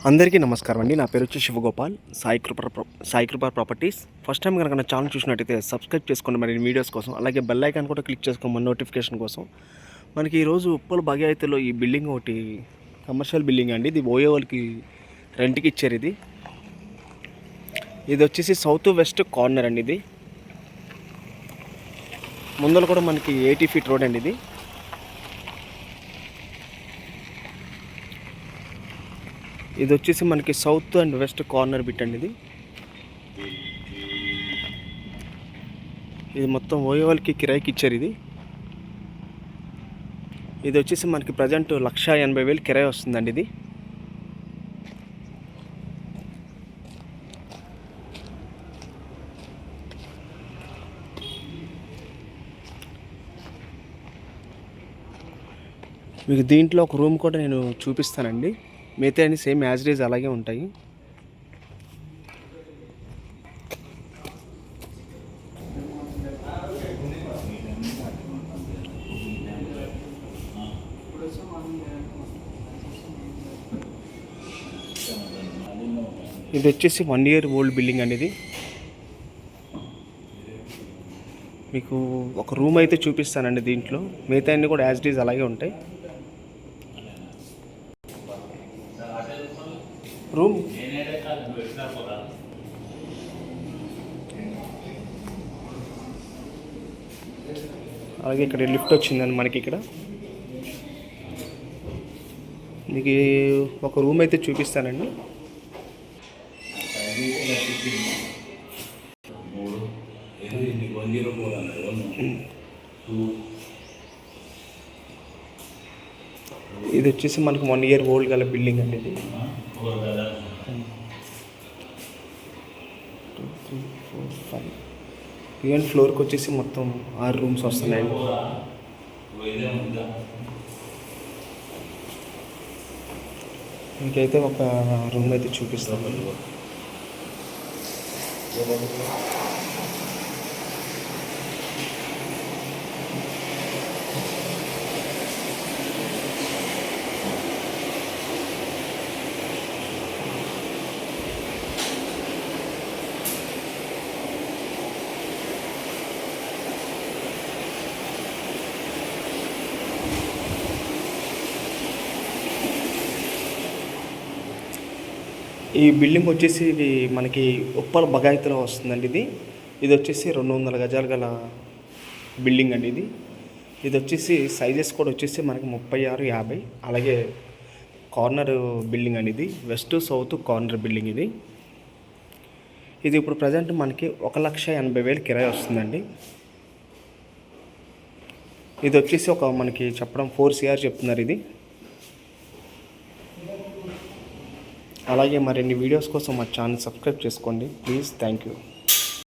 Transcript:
అందరికీ నమస్కారం అండి. నా పేరు వచ్చి శివగోపాల్, సాయి కృప ప్రాపర్టీస్. ఫస్ట్ టైం కనుక నా ఛానల్ చూసినట్టయితే సబ్స్క్రైబ్ చేసుకోండి మరి వీడియోస్ కోసం. అలాగే బెల్ ఐకాన్ కూడా క్లిక్ చేసుకోమని నోటిఫికేషన్ కోసం. మనకి ఈరోజు ఉప్పల్ బాగ్యాయితిలో ఈ బిల్డింగ్ ఒకటి కమర్షియల్ బిల్డింగ్ అండి. ఇది ఓయో వాళ్ళకి రెంట్కి ఇచ్చారు. ఇది వచ్చేసి సౌత్ వెస్ట్ కార్నర్ అండి. ఇది ముందర కూడా మనకి 80 feet రోడ్ అండి. ఇది వచ్చేసి మనకి south and west corner bit అండి. ఇది మొత్తం ఓయో వాళ్ళకి కిరాయికి ఇచ్చారు. ఇది వచ్చేసి మనకి ప్రజెంట్ 1,80,000 కిరాయి వస్తుందండి. ఇది మీకు దీంట్లో ఒక రూమ్ కూడా నేను చూపిస్తానండి. మిగతా అన్ని సేమ్ యాజ్ ఇట్ ఈజ్ అలాగే ఉంటాయి. ఇది వచ్చేసి 1 year ఓల్డ్ బిల్డింగ్ అండి. ఇది మీకు ఒక రూమ్ అయితే చూపిస్తానండి. దీంట్లో మిగతా అన్ని కూడా యాజ్ ఇట్ ఈజ్ అలాగే ఉంటాయి. రూమ్ అలాగే ఇక్కడ లిఫ్ట్ వచ్చిందండి మనకి. ఇక్కడ మీకు ఒక రూమ్ అయితే చూపిస్తానండి. ఇది వచ్చేసి మనకు 1 year ఓల్డ్ గల బిల్డింగ్ అండి. ఇది 2, 3, 4, 5 ఈవెన్ ఫ్లోర్కి వచ్చేసి మొత్తం 6 రూమ్స్ వస్తున్నాయండి. ఇంకైతే ఒక రూమ్ అయితే చూపిస్తాను. ఈ బిల్డింగ్ వచ్చేసి ఇది మనకి ఉప్పల్ బగాయతిలో వస్తుందండి. ఇది వచ్చేసి 200 గజాలు గల బిల్డింగ్ అండి. ఇది వచ్చేసి సైజెస్ కూడా వచ్చేసి మనకి 36, 50. అలాగే కార్నర్ బిల్డింగ్ అండి. ఇది వెస్ట్ సౌత్ కార్నర్ బిల్డింగ్. ఇది ఇప్పుడు ప్రజెంట్ మనకి 1,80,000 కిరాయి వస్తుందండి. ఇది వచ్చేసి ఒక మనకి చెప్పడం 4 CR చెప్తున్నారు. ఇది అలాగే మరిన్ని వీడియోస్ కోసం మా ఛానల్ సబ్స్క్రైబ్ చేసుకోండి ప్లీజ్. Thank you.